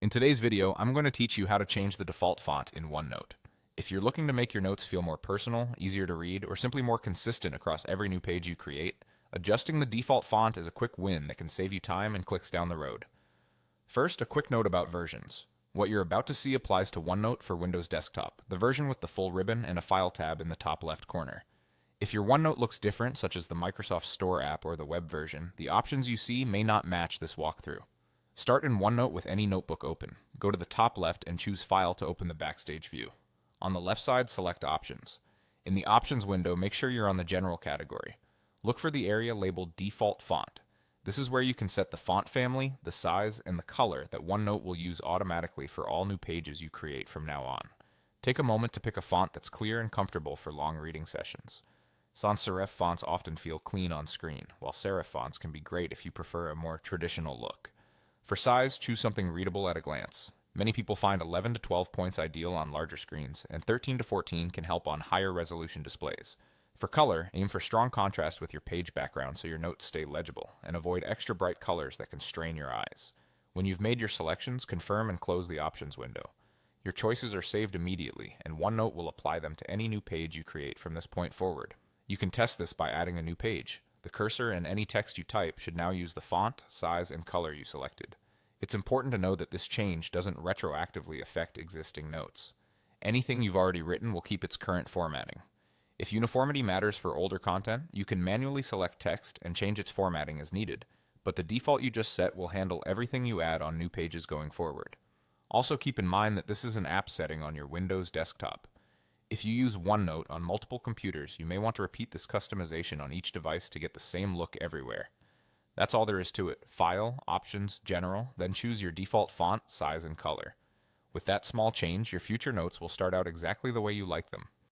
In today's video, I'm going to teach you how to change the default font in OneNote. If you're looking to make your notes feel more personal, easier to read, or simply more consistent across every new page you create, adjusting the default font is a quick win that can save you time and clicks down the road. First, a quick note about versions. What you're about to see applies to OneNote for Windows Desktop, the version with the full ribbon and a file tab in the top left corner. If your OneNote looks different, such as the Microsoft Store app or the web version, the options you see may not match this walkthrough. Start in OneNote with any notebook open. Go to the top left and choose File to open the Backstage view. On the left side, select Options. In the Options window, make sure you're on the General category. Look for the area labeled Default Font. This is where you can set the font family, the size, and the color that OneNote will use automatically for all new pages you create from now on. Take a moment to pick a font that's clear and comfortable for long reading sessions. Sans serif fonts often feel clean on screen, while serif fonts can be great if you prefer a more traditional look. For size, choose something readable at a glance. Many people find 11 to 12 points ideal on larger screens, and 13 to 14 can help on higher resolution displays. For color, aim for strong contrast with your page background so your notes stay legible, and avoid extra bright colors that can strain your eyes. When you've made your selections, confirm and close the options window. Your choices are saved immediately, and OneNote will apply them to any new page you create from this point forward. You can test this by adding a new page. The cursor and any text you type should now use the font, size, and color you selected. It's important to know that this change doesn't retroactively affect existing notes. Anything you've already written will keep its current formatting. If uniformity matters for older content, you can manually select text and change its formatting as needed, but the default you just set will handle everything you add on new pages going forward. Also keep in mind that this is an app setting on your Windows desktop. If you use OneNote on multiple computers, you may want to repeat this customization on each device to get the same look everywhere. That's all there is to it. File, Options, General, then choose your default font, size, and color. With that small change, your future notes will start out exactly the way you like them.